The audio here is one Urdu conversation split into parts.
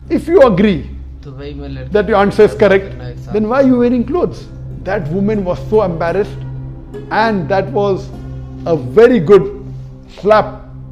If you agree that your answer is correct, then why are you wearing clothes? That woman was so embarrassed, and that was a very good slap.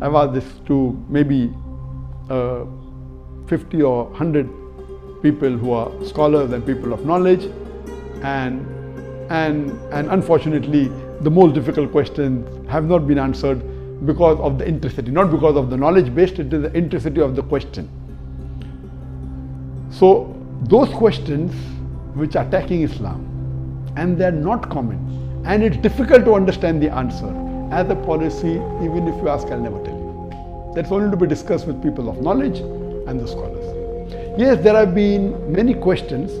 I was this to maybe 50 or 100 people who are scholars and people of knowledge, and unfortunately the most difficult questions have not been answered because of the intricity, not because of the knowledge based, it is the intricity of the question. So those questions which are attacking Islam and they are not common and it's difficult to understand the answer, as a policy, even if you ask, I'll never tell you. That's only to be discussed with people of knowledge and the scholars. Yes, there have been many questions.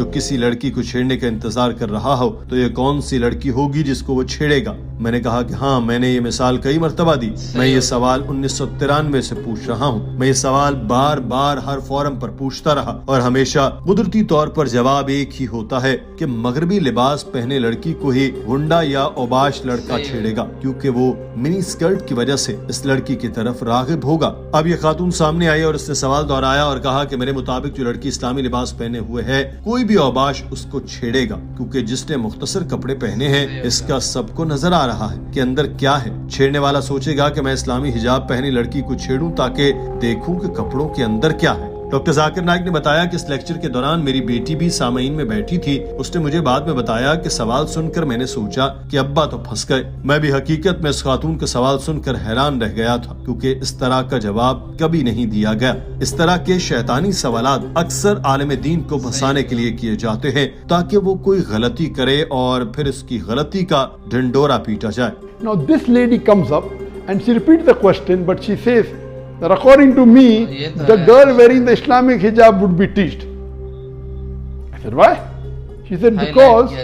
جو کسی لڑکی کو چھیڑنے کا انتظار کر رہا ہو تو یہ کون سی لڑکی ہوگی جس کو وہ چھیڑے گا؟ میں نے کہا کہ ہاں، میں نے یہ مثال کئی مرتبہ دی، میں یہ سوال 1993 سے پوچھ رہا ہوں، میں یہ سوال بار بار ہر فورم پر پوچھتا رہا اور ہمیشہ قدرتی طور پر جواب ایک ہی ہوتا ہے کہ مغربی لباس پہنے لڑکی کو ہی گنڈا یا اوباش لڑکا چھیڑے گا، کیونکہ وہ منی سکرٹ کی وجہ سے اس لڑکی کی طرف راغب ہوگا۔ اب یہ خاتون سامنے آئی اور اس نے سوال دہرایا اور کہا کہ میرے مطابق جو لڑکی اسلامی لباس پہنے ہوئے ہے کوئی بھی اوباش اس کو چھیڑے گا، کیونکہ جس نے مختصر کپڑے پہنے ہیں اس کا سب کو نظر آ رہا ہے کہ اندر کیا ہے۔ چھیڑنے والا سوچے گا کہ میں اسلامی حجاب پہنی لڑکی کو چھیڑوں تاکہ دیکھوں کہ کپڑوں کے اندر کیا ہے۔ ڈاکٹر ذاکر نائک نے بتایا کہ اس لیکچر کے دوران میری بیٹی بھی سامعین میں بیٹھی تھی۔ اس نے مجھے بعد میں بتایا کہ سوال سن کر میں نے سوچا کہ ابا تو پھنس گئے۔ میں بھی حقیقت میں اس خاتون کا سوال سن کر حیران رہ گیا تھا، کیونکہ اس طرح کا جواب کبھی نہیں دیا گیا۔ اس طرح کے شیطانی سوالات اکثر عالم دین کو پھنسانے کے لیے کیے جاتے ہیں تاکہ وہ کوئی غلطی کرے اور پھر اس کی غلطی کا ڈنڈورا پیٹا جائے۔ Now this lady comes up and she repeats the question, but she says that according to me, the girl wearing the Islamic hijab would be teased. I said, why? She said, because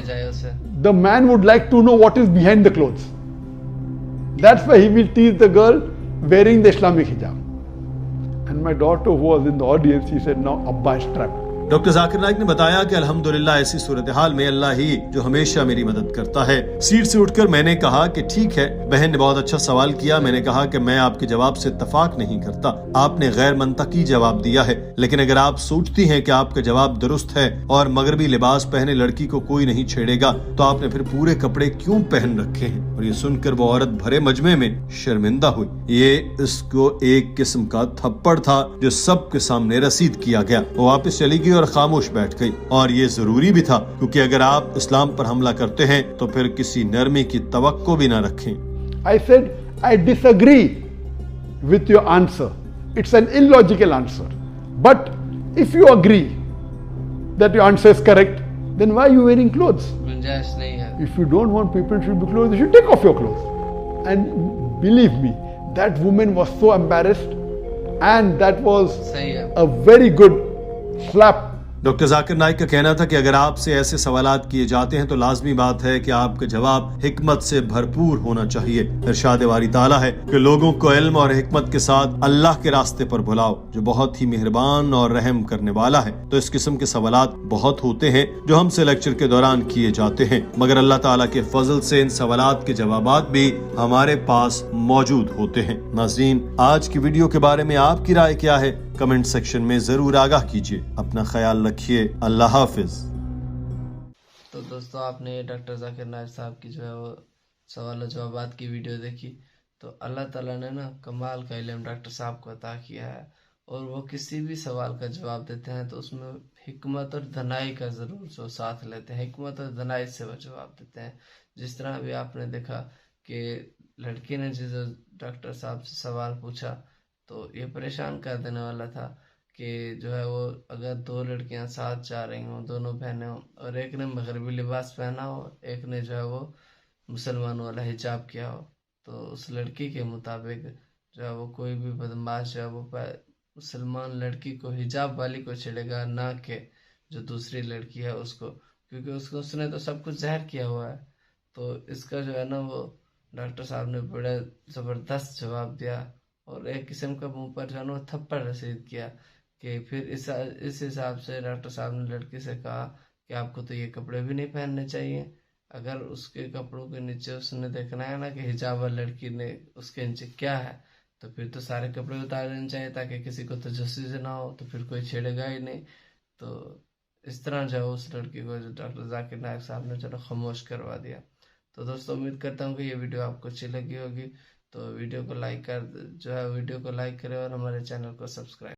the man would like to know what is behind the clothes. That's why he will tease the girl wearing the Islamic hijab. And my daughter, who was in the audience, she said, now Abba is trapped. Doctor Zakir Naik نے بتایا کہ الحمدللہ ایسی صورتحال میں اللہ ہی جو ہمیشہ میری مدد کرتا ہے۔ سیٹ سے اٹھ کر میں نے کہا کہ ٹھیک ہے، بہن نے بہت اچھا سوال کیا۔ میں نے کہا کہ میں آپ کے جواب سے اتفاق نہیں کرتا، آپ نے غیر منطقی جواب دیا ہے، لیکن اگر آپ سوچتی ہیں کہ آپ کا جواب درست ہے اور مغربی لباس پہنے لڑکی کو کوئی نہیں چھیڑے گا تو آپ نے پھر پورے کپڑے کیوں پہن رکھے ہیں؟ اور یہ سن کر وہ عورت بھرے مجمع میں شرمندہ ہوئی۔ یہ اس کو ایک قسم کا تھپڑ تھا جو سب کے سامنے رسید کیا گیا۔ وہ واپس چلی گئی اور خاموش بیٹھ گئی، اور یہ ضروری بھی تھا، کیونکہ اگر آپ اسلام پر حملہ کرتے ہیں تو پھر کسی نرمی کی توقع بھی نہ رکھیں۔ I said, I disagree with your answer. It's an illogical answer. But if you agree that your answer is correct, then why are you wearing clothes? If you don't want people to be clothes, you should take off your clothes. And believe me, that woman was so embarrassed, and that was a very good slap. Doctor Zakir Naik کا کہنا تھا کہ اگر آپ سے ایسے سوالات کیے جاتے ہیں تو لازمی بات ہے کہ آپ کا جواب حکمت سے بھرپور ہونا چاہیے۔ ارشاد باری تعالیٰ ہے کہ لوگوں کو علم اور حکمت کے ساتھ اللہ کے راستے پر بلاؤ، جو بہت ہی مہربان اور رحم کرنے والا ہے۔ تو اس قسم کے سوالات بہت ہوتے ہیں جو ہم سے لیکچر کے دوران کیے جاتے ہیں، مگر اللہ تعالیٰ کے فضل سے ان سوالات کے جوابات بھی ہمارے پاس موجود ہوتے ہیں۔ ناظرین، آج کی ویڈیو کے بارے میں آپ کی رائے کیا ہے؟ کمنٹ سیکشن میں ضرور آگاہ کیجیے۔ اپنا خیال رکھیے۔ اللہ حافظ۔ تو دوستو، آپ نے ڈاکٹر ذاکر نائک صاحب کی جو ہے وہ سوال و جوابات کی ویڈیو دیکھی، تو اللہ تعالیٰ نے کمال کا علم ڈاکٹر صاحب کو عطا کیا ہے، اور وہ کسی بھی سوال کا جواب دیتے ہیں تو اس میں حکمت اور دنائی کا ضرور جو ساتھ لیتے ہیں، حکمت اور دنائی سے وہ جواب دیتے ہیں۔ جس طرح ابھی آپ نے دیکھا کہ لڑکی نے جس ڈاکٹر صاحب سے سوال پوچھا تو یہ پریشان کر دینے والا تھا کہ جو ہے وہ اگر دو لڑکیاں ساتھ جا رہی ہوں، دونوں بہنیں ہوں، اور ایک نے مغربی لباس پہنا ہو، ایک نے جو ہے وہ مسلمان والا حجاب کیا ہو، تو اس لڑکی کے مطابق جو ہے وہ کوئی بھی بدماش جو ہے وہ مسلمان لڑکی کو، حجاب والی کو چھیڑے گا، نہ کہ جو دوسری لڑکی ہے اس کو، کیونکہ اس نے تو سب کچھ ظاہر کیا ہوا ہے۔ تو اس کا جو ہے وہ ڈاکٹر صاحب نے بڑا زبردست جواب دیا، اور ایک قسم کا منہ پر جو ہے وہ تھپڑ رسید کیا کہ پھر اس حساب سے ڈاکٹر صاحب نے لڑکی سے کہا کہ آپ کو تو یہ کپڑے بھی نہیں پہننے چاہیے۔ اگر اس کے کپڑوں کے نیچے اس نے دیکھنا ہے کہ حجاب والی لڑکی نے اس کے نیچے کیا ہے، تو پھر تو سارے کپڑے اتار دینے چاہیے تاکہ کسی کو تجسس نہ ہو، تو پھر کوئی چھیڑے گا ہی نہیں۔ تو اس طرح جو اس لڑکی کو جو ڈاکٹر ذاکر نائک صاحب نے چلو خاموش کروا دیا۔ تو دوستو، امید کرتا ہوں کہ یہ ویڈیو آپ کو اچھی لگی ہوگی، تو ویڈیو کو لائک کریں اور ہمارے چینل کو سبسکرائب